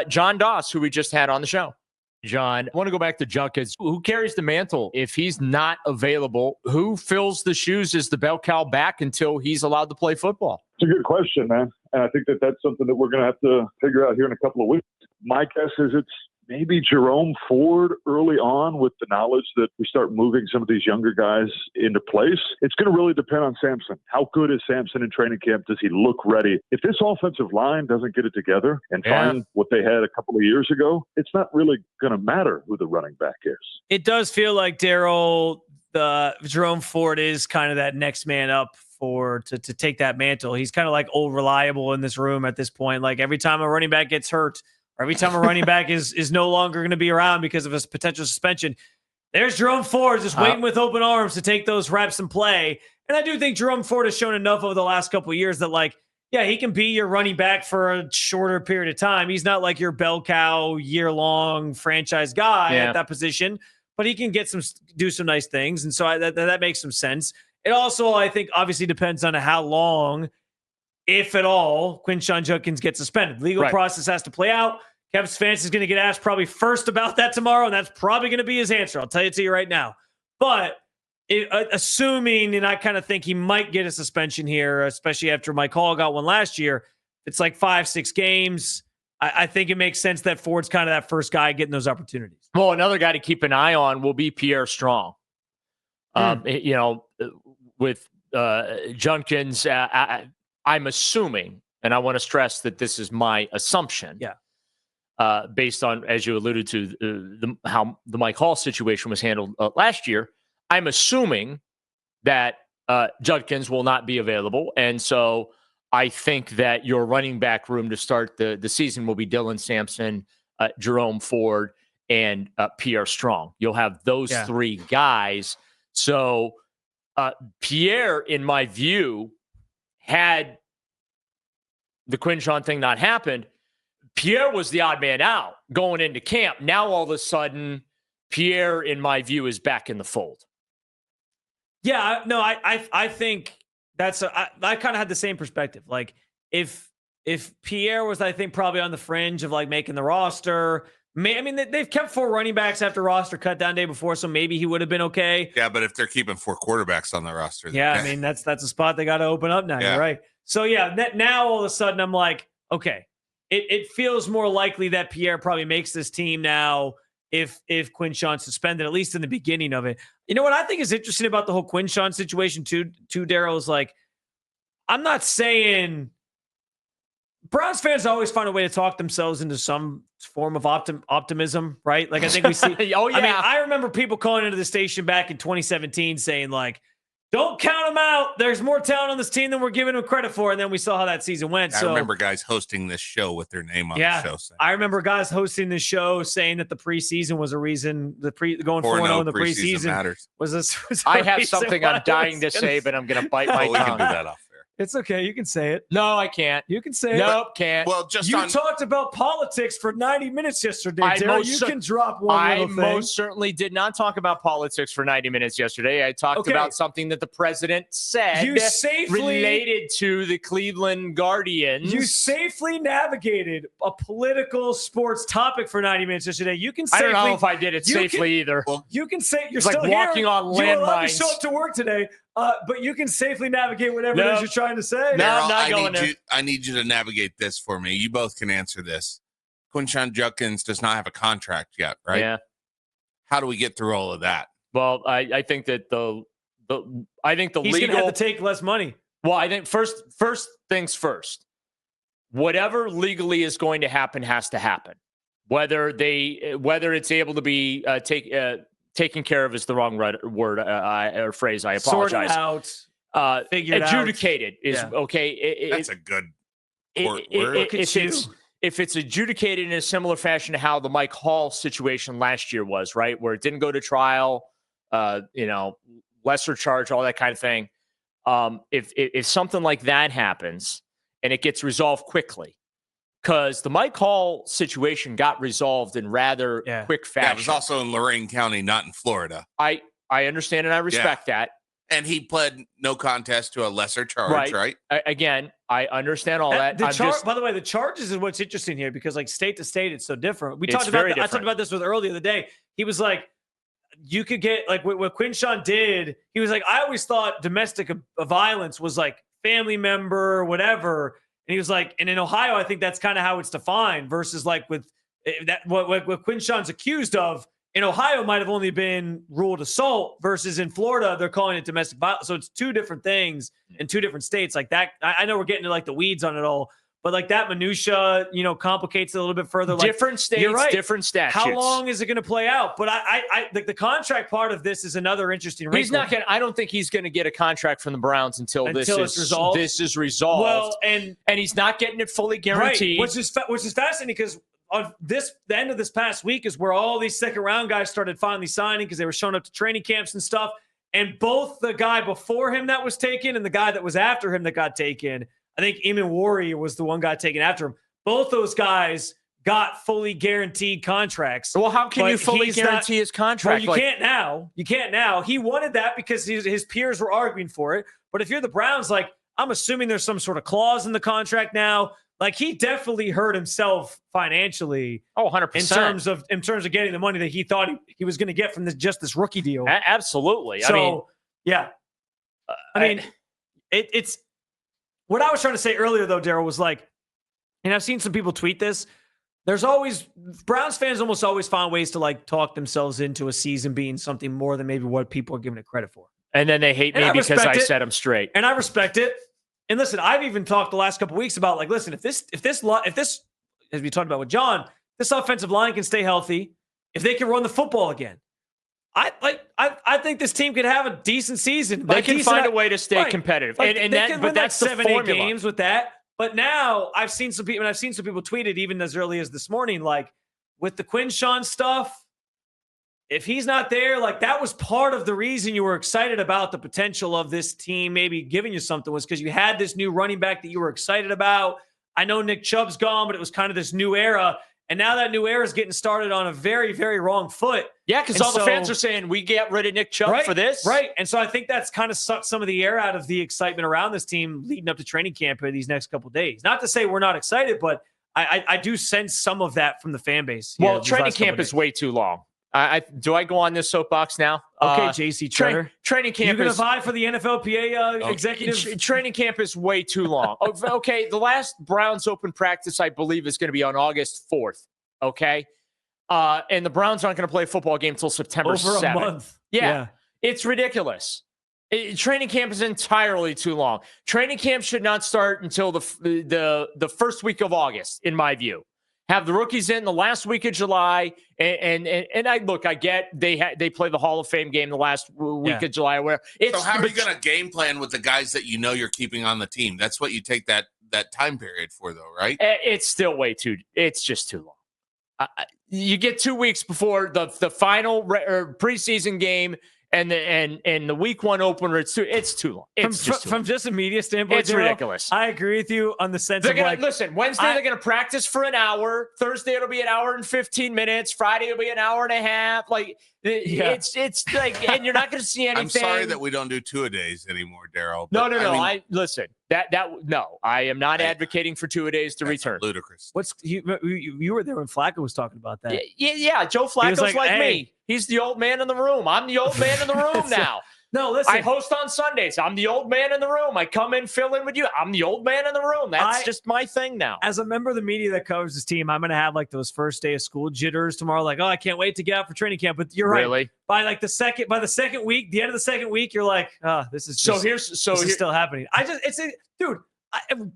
John Doss, who we just had on the show. John, I want to go back to Judkins. Who carries the mantle? If he's not available, who fills the shoes as the bell cow back until he's allowed to play football? It's a good question, man. And I think that that's something that we're going to have to figure out here in a couple of weeks. My guess is it's maybe Jerome Ford early on, with the knowledge that we start moving some of these younger guys into place. It's going to really depend on Sampson. How good is Sampson in training camp? Does he look ready? If this offensive line doesn't get it together and find what they had a couple of years ago, it's not really going to matter who the running back is. It does feel like, Daryl, Jerome Ford is kind of that next man up to take that mantle. He's kind of like old reliable in this room at this point. Like every time a running back gets hurt, or every time a running back is no longer going to be around because of his potential suspension, there's Jerome Ford just waiting with open arms to take those reps and play. And I do think Jerome Ford has shown enough over the last couple of years that, like, yeah, he can be your running back for a shorter period of time. He's not like your bell cow, year-long franchise guy at that position, but he can do some nice things. And so that makes some sense. It also, I think, obviously depends on how long, if at all, Quinshon Judkins gets suspended. Legal process has to play out. Kevin Stefanski is going to get asked probably first about that tomorrow, and that's probably going to be his answer. I'll tell it to you right now. But assuming, and I kind of think he might get a suspension here, especially after Mike Hall got one last year, it's like 5-6 games. I think it makes sense that Ford's kind of that first guy getting those opportunities. Well, another guy to keep an eye on will be Pierre Strong. With Judkins, I'm assuming, and I want to stress that this is my assumption. Based on, as you alluded to, how the Mike Hall situation was handled last year, I'm assuming that Judkins will not be available. And so I think that your running back room to start the season will be Dylan Sampson, Jerome Ford, and Pierre Strong. You'll have those three guys. So Pierre, in my view, had the Quinshon thing not happened, Pierre was the odd man out going into camp. Now, all of a sudden, Pierre, in my view, is back in the fold. Yeah, no, I think that's I kind of had the same perspective. Like if Pierre was, I think, probably on the fringe of like making the roster. I mean, they've kept 4 running backs after roster cut down day before, so maybe he would have been okay. Yeah, but if they're keeping 4 quarterbacks on the roster, I mean, that's a spot they got to open up now. You're right. So now all of a sudden I'm like, okay. It feels more likely that Pierre probably makes this team now if Quinshon's suspended, at least in the beginning of it. You know what I think is interesting about the whole Quinshon situation too, Daryl, is like, I'm not saying Browns fans always find a way to talk themselves into some form of optimism, right? Like I think we see. I mean, I remember people calling into the station back in 2017 saying like, don't count them out. There's more talent on this team than we're giving them credit for. And then we saw how that season went. I remember guys hosting this show with their name on the show. I remember guys hosting this show saying that the preseason was a reason. Going 4-0 in the preseason matters. Was I have something I'm dying to say, but I'm going to bite my tongue. We can do that off. It's okay. You can say it. No, I can't. You can say it. Nope, can't. Well, you talked about politics for 90 minutes yesterday, Daryl. You can drop one little thing. I most certainly did not talk about politics for 90 minutes yesterday. I talked about something that the president said related to the Cleveland Guardians. You safely navigated a political sports topic for 90 minutes yesterday. You can safely. I don't know if I did it safely either. Well, you can say you're still like walking on landmines. You're allowed to show up to work today. But you can safely navigate whatever it is you're trying to say. No, I'm not going there. I need you to navigate this for me. You both can answer this. Quinshon Judkins does not have a contract yet, right? Yeah. How do we get through all of that? Well, I think that the he's going to have to take less money. Well, I think first things first. Whatever legally is going to happen has to happen. Whether it's able to be taken care of is the wrong word or phrase. I apologize. Sorted out, figured adjudicated out. Is okay. That's a good word. If it's adjudicated in a similar fashion to how the Mike Hall situation last year was, right, where it didn't go to trial, lesser charge, all that kind of thing. If something like that happens and it gets resolved quickly. Because the Mike Hall situation got resolved in rather quick fashion. Yeah, it was also in Lorain County, not in Florida. I understand and I respect that. And he pled no contest to a lesser charge, right? Again, I understand all that. By the way, the charges is what's interesting here because like state to state, it's so different. I talked about this with earlier the day. He was like, you could get like what Quinn Sean did. He was like, I always thought domestic violence was like family member, whatever. And he was like, and in Ohio, I think that's kind of how it's defined versus like with that what Quinn Sean's accused of. In Ohio, might have only been ruled assault versus in Florida, they're calling it domestic violence. So it's two different things in two different states like that. I know we're getting to like the weeds on it all, but like that minutia, complicates it a little bit further. Like, different states, you're right. Different statutes. How long is it going to play out? But I like the contract part of this is another interesting wrinkle. He's not going. I don't think he's going to get a contract from the Browns until this is resolved. This is resolved. Well, and he's not getting it fully guaranteed, right. which is fascinating because. The end of this past week is where all these second round guys started finally signing because they were showing up to training camps and stuff. And both the guy before him that was taken and the guy that was after him that got taken, I think Eamon Warrior was the one guy taken after him. Both those guys got fully guaranteed contracts. Well, how can you fully guarantee his contract? Well, you can't now. You can't now. He wanted that because his peers were arguing for it. But if you're the Browns, like I'm assuming there's some sort of clause in the contract now. Like he definitely hurt himself financially. Oh, 100%. In terms of getting the money that he thought he was going to get from this rookie deal. Absolutely. So, yeah. I mean, it's what I was trying to say earlier though, Daryl, was like, and I've seen some people tweet this. There's always Browns fans almost always find ways to like talk themselves into a season being something more than maybe what people are giving it credit for. And then they hate me because I set them straight. And I respect it. And listen, I've even talked the last couple of weeks about like, listen, if this, as we talked about with John, this offensive line can stay healthy, if they can run the football again, I think this team could have a decent season. They can find a way to stay competitive, like, but that's the 7-8 games with that. But now I've seen some people tweet it even as early as this morning, like with the Quinn Sean stuff. If he's not there, like that was part of the reason you were excited about the potential of this team maybe giving you something was because you had this new running back that you were excited about. I know Nick Chubb's gone, but it was kind of this new era. And now that new era is getting started on a very, very wrong foot. Yeah, because the fans are saying we get rid of Nick Chubb for this. Right. And so I think that's kind of sucked some of the air out of the excitement around this team leading up to training camp for these next couple of days. Not to say we're not excited, but I do sense some of that from the fan base. Well, training camp is way too long. Do I go on this soapbox now? Okay, JC Treader. Training camp. You're going to vie for the NFLPA executive? Training camp is way too long. Okay, the last Browns open practice, I believe, is going to be on August 4th. Okay? And the Browns aren't going to play a football game until September 7th. Over a month. Yeah. It's ridiculous. Training camp is entirely too long. Training camp should not start until the first week of August, in my view. Have the rookies in the last week of July, and I get they play the Hall of Fame game the last week of July. Where so how are you going to game plan with the guys that you know you're keeping on the team? That's what you take that time period for, though, right? It's still it's just too long. You get 2 weeks before the final preseason game. And the week one opener, it's too long. From just a media standpoint, it's ridiculous. I agree with you on the sense of like, listen, Wednesday they're going to practice for an hour. Thursday it'll be an hour and 15 minutes. Friday it'll be an hour and a half. Like it's like, and you're not going to see anything. I'm sorry that we don't do 2-a-days anymore, Daryl. No. I listen. No, I am not advocating for 2-a-days to return. Ludicrous. You were there when Flacco was talking about that? Yeah. Joe Flacco's like me. He's the old man in the room. I'm the old man in the room now. No, listen. I host on Sundays. I'm the old man in the room. I come in, fill in with you. I'm the old man in the room. That's just my thing now. As a member of the media that covers this team, I'm going to have like those first day of school jitters tomorrow. Like, I can't wait to get out for training camp. But you're right. Really? By the second week, the end of the second week, you're like, this is still happening. Dude,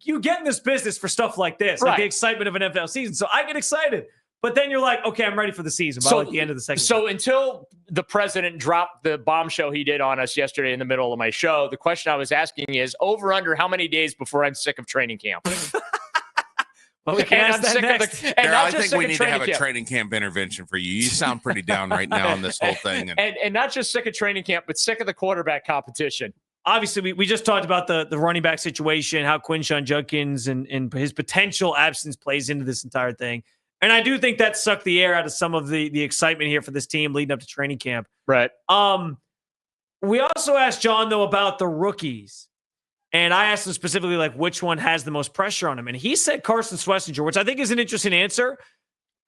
you get in this business for stuff like this, like the excitement of an NFL season. So I get excited. But then you're like, okay, I'm ready for the season by the end of the second. So until the president dropped the bombshell he did on us yesterday in the middle of my show, the question I was asking is over under how many days before I'm sick of training camp? Well, we can ask that next. I think we need to have a training camp intervention for you. You sound pretty down right now on this whole thing. And not just sick of training camp, but sick of the quarterback competition. Obviously, we just talked about the running back situation, how Quinn Sean Judkins and his potential absence plays into this entire thing. And I do think that sucked the air out of some of the excitement here for this team leading up to training camp. Right. We also asked John, though, about the rookies. And I asked him specifically, like, which one has the most pressure on him. And he said Carson Schlesinger, which I think is an interesting answer.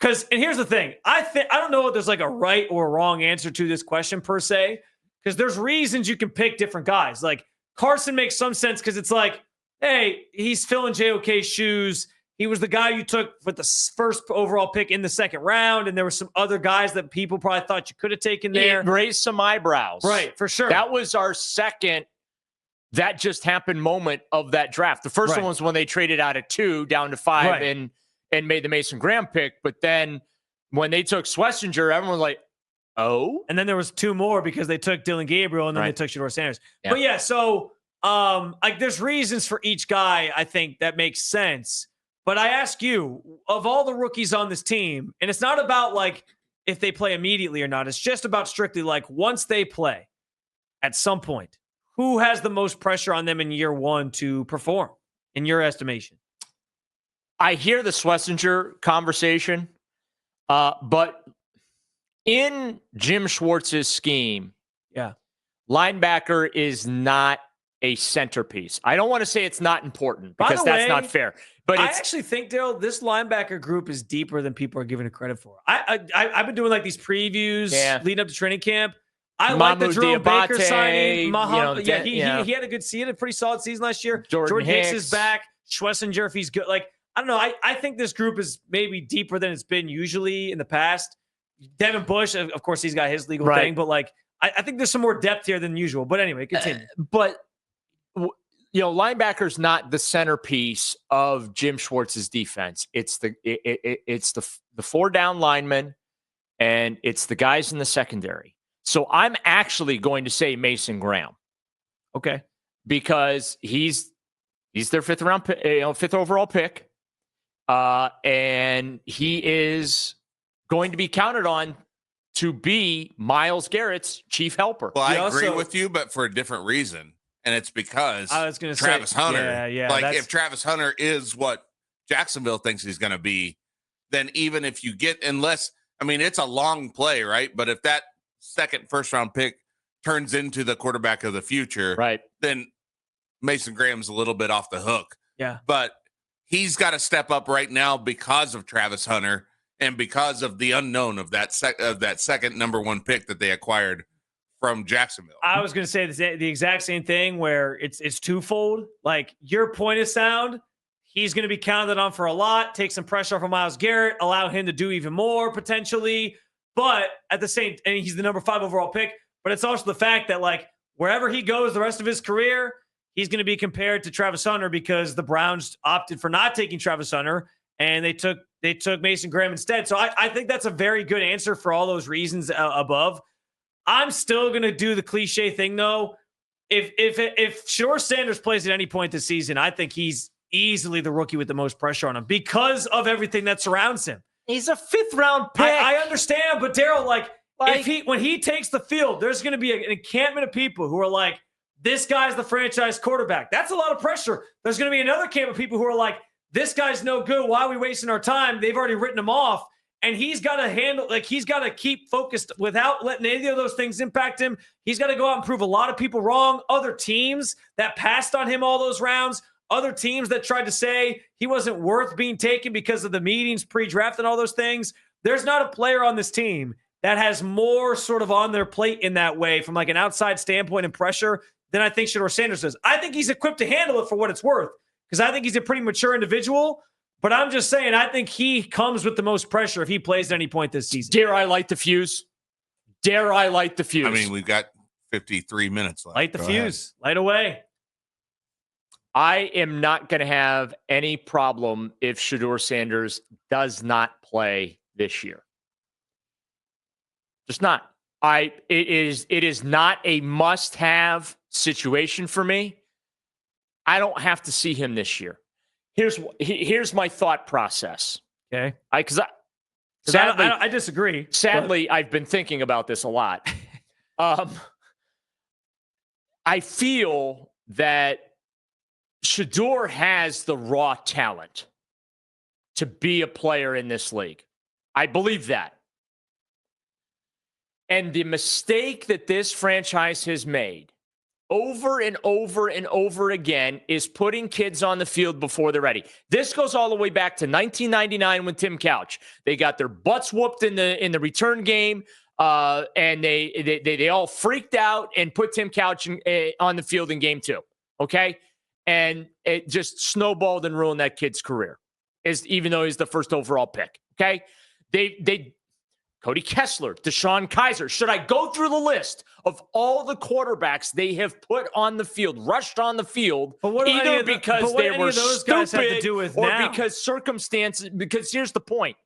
And here's the thing. I don't know if there's like a right or wrong answer to this question per se, because there's reasons you can pick different guys. Like Carson makes some sense because it's like, hey, he's filling JOK's shoes. He was the guy you took with the first overall pick in the second round, and there were some other guys that people probably thought you could have taken there. It raised some eyebrows. Right, for sure. That was our second that just happened moment of that draft. The first one was when they traded out of 2 down to 5 and made the Mason Graham pick. But then when they took Schlesinger, everyone was like, oh. And then there was 2 more because they took Dylan Gabriel and then they took Shad Sanders. Yeah. But yeah, so like there's reasons for each guy, I think, that makes sense. But I ask you, of all the rookies on this team, and it's not about like if they play immediately or not, it's just about strictly like once they play at some point, who has the most pressure on them in year 1 to perform, in your estimation? I hear the Schlesinger conversation, but in Jim Schwartz's scheme, linebacker is not a centerpiece. I don't want to say it's not important because that's not fair. But I actually think, Daryl, this linebacker group is deeper than people are giving it credit for. I've been doing like these previews leading up to training camp. I like the Jerome Baker signing. He had a good season, a pretty solid season last year. Jordan Hicks is back. Schlesinger, if he's good. Like, I don't know. I think this group is maybe deeper than it's been usually in the past. Devin Bush, of course, he's got his legal thing, but like, I think there's some more depth here than usual. But anyway, continue. Linebacker's not the centerpiece of Jim Schwartz's defense. It's the 4 down linemen, and it's the guys in the secondary. So I'm actually going to say Mason Graham. Okay. Because he's their 5th overall pick. And he is going to be counted on to be Myles Garrett's chief helper. Well, I agree with you, but for a different reason. And it's because I was going to Travis Hunter. Yeah, like if Travis Hunter is what Jacksonville thinks he's going to be, then even if you get, it's a long play, right? But if that second first-round pick turns into the quarterback of the future, then Mason Graham's a little bit off the hook. Yeah. But he's got to step up right now because of Travis Hunter and because of the unknown of that second number 1 pick that they acquired from Jacksonville. I was going to say the exact same thing where it's twofold. Like your point is sound. He's going to be counted on for a lot, take some pressure off of Myles Garrett, allow him to do even more potentially. But at the same, and he's the number 5 overall pick. But it's also the fact that like wherever he goes the rest of his career, he's going to be compared to Travis Hunter because the Browns opted for not taking Travis Hunter and they took Mason Graham instead. So I think that's a very good answer for all those reasons above. I'm still going to do the cliche thing though. If Shad Sanders plays at any point this season, I think he's easily the rookie with the most pressure on him because of everything that surrounds him. He's a 5th round pick. I understand, but Daryl, when he takes the field, there's going to be an encampment of people who are like, this guy's the franchise quarterback. That's a lot of pressure. There's going to be another camp of people who are like, this guy's no good. Why are we wasting our time? They've already written him off. And he's got to he's got to keep focused without letting any of those things impact him. He's got to go out and prove a lot of people wrong. Other teams that passed on him all those rounds, other teams that tried to say he wasn't worth being taken because of the meetings pre-draft and all those things. There's not a player on this team that has more sort of on their plate in that way from like an outside standpoint and pressure than I think Shad Sanders does. I think he's equipped to handle it for what it's worth because I think he's a pretty mature individual. But I'm just saying, I think he comes with the most pressure if he plays at any point this season. Dare I light the fuse? Dare I light the fuse? I mean, we've got 53 minutes left. Light the fuse. Light away. I am not going to have any problem if Shad Sanders does not play this year. Just not. It is not a must-have situation for me. I don't have to see him this year. Here's my thought process. Okay. Sadly, I disagree. Sadly, I've been thinking about this a lot. I feel that Shador has the raw talent to be a player in this league. I believe that. And the mistake that this franchise has made over and over and over again is putting kids on the field before they're ready. This goes all the way back to 1999 with Tim Couch. They got their butts whooped in the return game, and they all freaked out and put Tim Couch on the field in game 2. Okay, and it just snowballed and ruined that kid's career. Even though he's the first overall pick. Okay, they Cody Kessler, Deshaun Kaiser. Should I go through the list of all the quarterbacks they have put on the field, rushed on the field, either because they were stupid or because circumstances? Because here's the point.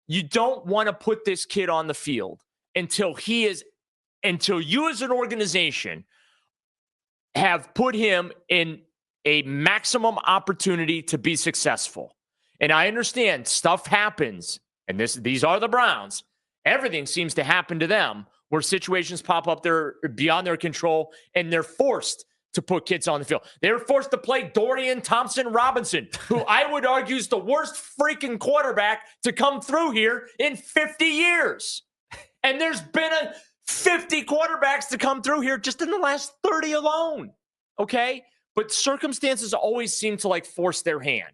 You don't want to put this kid on the field until you as an organization have put him in a maximum opportunity to be successful. And I understand stuff happens. And these are the Browns. Everything seems to happen to them where situations pop up there beyond their control, and they're forced to put kids on the field. They were forced to play Dorian Thompson-Robinson, who I would argue is the worst freaking quarterback to come through here in 50 years. And there's been 50 quarterbacks to come through here just in the last 30 alone. Okay? But circumstances always seem to force their hand.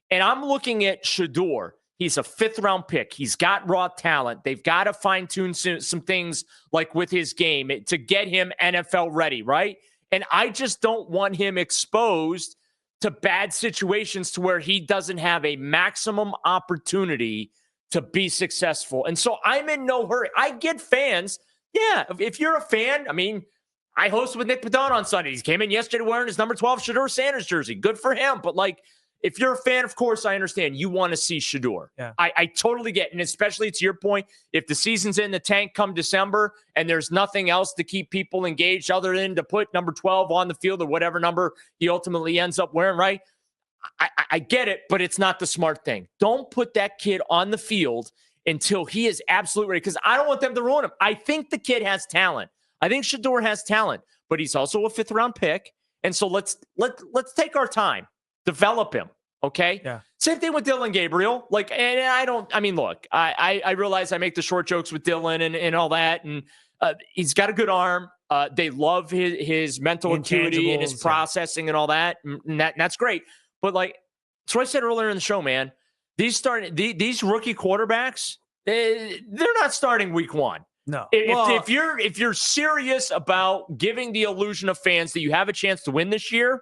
And I'm looking at Shador. He's a 5th-round pick. He's got raw talent. They've got to fine-tune some things with his game to get him NFL ready, right? And I just don't want him exposed to bad situations to where he doesn't have a maximum opportunity to be successful. And so I'm in no hurry. I get fans. Yeah, if you're a fan, I hosted with Nick Padon on Sunday. He came in yesterday wearing his number 12 Shador Sanders jersey. Good for him. But if you're a fan, of course, I understand. You want to see Shador. Yeah. I totally get it. And especially to your point, if the season's in the tank come December and there's nothing else to keep people engaged other than to put number 12 on the field or whatever number he ultimately ends up wearing, right? I get it, but it's not the smart thing. Don't put that kid on the field until he is absolutely ready, because I don't want them to ruin him. I think the kid has talent. I think Shador has talent, but he's also a 5th-round pick. And so let's take our time. Develop him, okay? Yeah. Same thing with Dylan Gabriel. Look, I realize I make the short jokes with Dylan and all that, and he's got a good arm. They love his mental acuity and his processing and all that, and that's great. But that's what I said earlier in the show, man. These rookie quarterbacks, they're not starting week 1. No. If you're serious about giving the illusion of fans that you have a chance to win this year,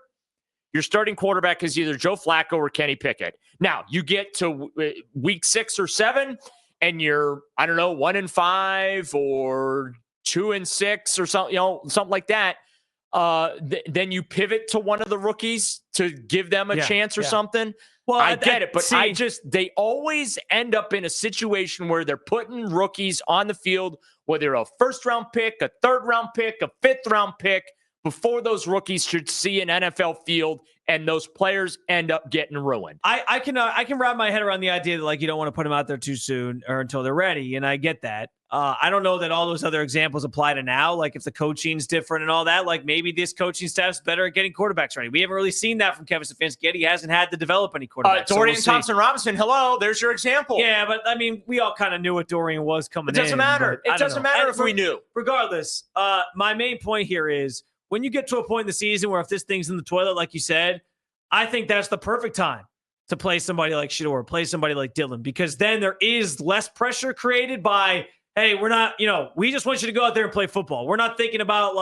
your starting quarterback is either Joe Flacco or Kenny Pickett. Now, you get to week 6 or 7, and you're, 1-5 or 2-6 or something like that. Then you pivot to one of the rookies to give them a chance or something. Well, I get it, but they always end up in a situation where they're putting rookies on the field, whether a 1st-round pick, a 3rd-round pick, a 5th-round pick, before those rookies should see an NFL field, and those players end up getting ruined. I can wrap my head around the idea that you don't want to put them out there too soon or until they're ready, and I get that. I don't know that all those other examples apply to now. If the coaching's different and all that, maybe this coaching staff's better at getting quarterbacks ready. We haven't really seen that from Kevin Stefanski yet. He hasn't had to develop any quarterbacks. Dorian Thompson-Robinson, hello, there's your example. Yeah, but we all kind of knew what Dorian was coming in. It doesn't matter. It doesn't matter if we knew. Regardless, my main point here is when you get to a point in the season where if this thing's in the toilet, like you said, I think that's the perfect time to play somebody like Shador, play somebody like Dylan, because then there is less pressure created by, hey, we're not, we just want you to go out there and play football. We're not thinking about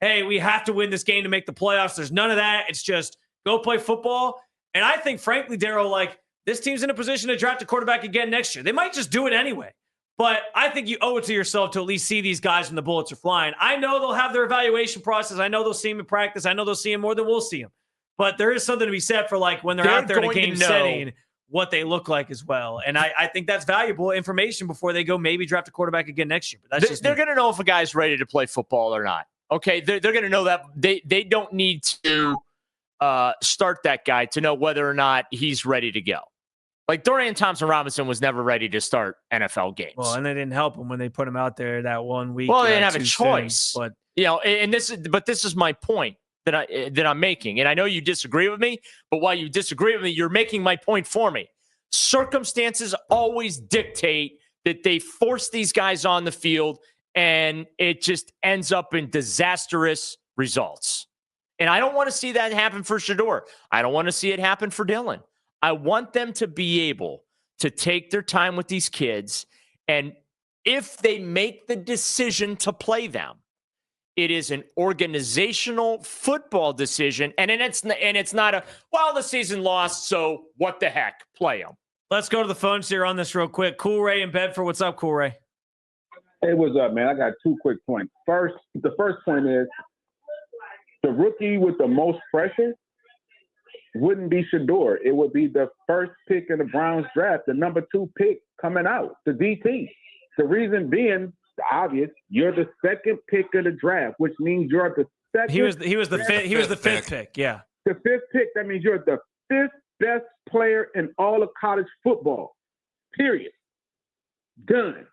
hey, we have to win this game to make the playoffs. There's none of that. It's just go play football. And I think, frankly, Daryl, this team's in a position to draft a quarterback again next year. They might just do it anyway. But I think you owe it to yourself to at least see these guys when the bullets are flying. I know they'll have their evaluation process. I know they'll see him in practice. I know they'll see him more than we'll see him. But there is something to be said for when they're out there in a game setting, what they look like as well. And I think that's valuable information before they go maybe draft a quarterback again next year. But they're going to know if a guy's ready to play football or not. Okay, they're going to know that. They don't need to start that guy to know whether or not he's ready to go. Dorian Thompson-Robinson was never ready to start NFL games. Well, and they didn't help him when they put him out there that 1 week. Well, they didn't have a choice. But this is my point that I'm making. And I know you disagree with me, but while you disagree with me, you're making my point for me. Circumstances always dictate that they force these guys on the field and it just ends up in disastrous results. And I don't want to see that happen for Shador. I don't want to see it happen for Dylan. I want them to be able to take their time with these kids, and if they make the decision to play them, it is an organizational football decision, and it's not a, well, the season lost, so what the heck, play them. Let's go to the phones here on this real quick. Cool Ray in Bedford. What's up, Cool Ray? Hey, what's up, man? I got 2 quick points. The first point is the rookie with the most pressure wouldn't be Shador. It would be the first pick in the Browns draft, the number 2 pick coming out, the DT. The reason being, obvious, you're the second pick of the draft, which means you're the second. He was the fifth pick. Yeah. The 5th pick. That means you're the 5th best player in all of college football. Period. Done.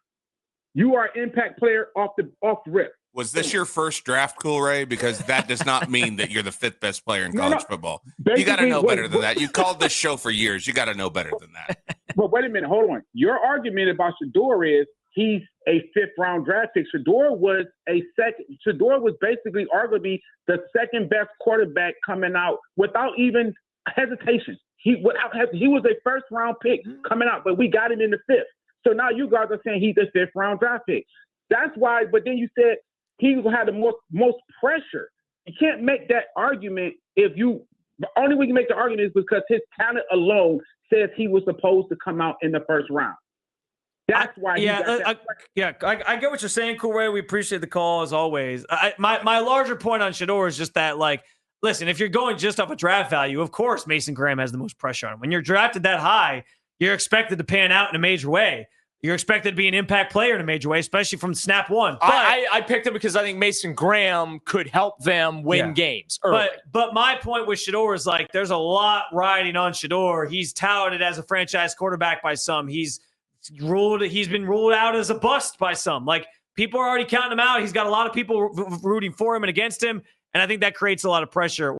You are an impact player off the rip. Was this your first draft, Cool Ray? Because that does not mean that you're the 5th best player in college football. You got to know better than that. You called this show for years. You got to know better than that. But wait a minute. Hold on. Your argument about Shador is he's a 5th round draft pick. Shador was basically arguably the second best quarterback coming out without even hesitation. He was a 1st round pick coming out, but we got him in the 5th. So now you guys are saying he's a 5th round draft pick. That's why. But then you said he had the most pressure. You can't make that argument the only way you make the argument is because his talent alone says he was supposed to come out in the 1st round. That's why. I get what you're saying, Cool Ray. We appreciate the call as always. My larger point on Shador is just that, like, listen, if you're going just off a draft value, of course Mason Graham has the most pressure on him. When you're drafted that high, you're expected to pan out in a major way. You're expected to be an impact player in a major way, especially from snap 1. But I picked him because I think Mason Graham could help them win games early. But my point with Shador is, like, there's a lot riding on Shador. He's touted as a franchise quarterback by some. He's been ruled out as a bust by some. Like, people are already counting him out. He's got a lot of people rooting for him and against him, and I think that creates a lot of pressure.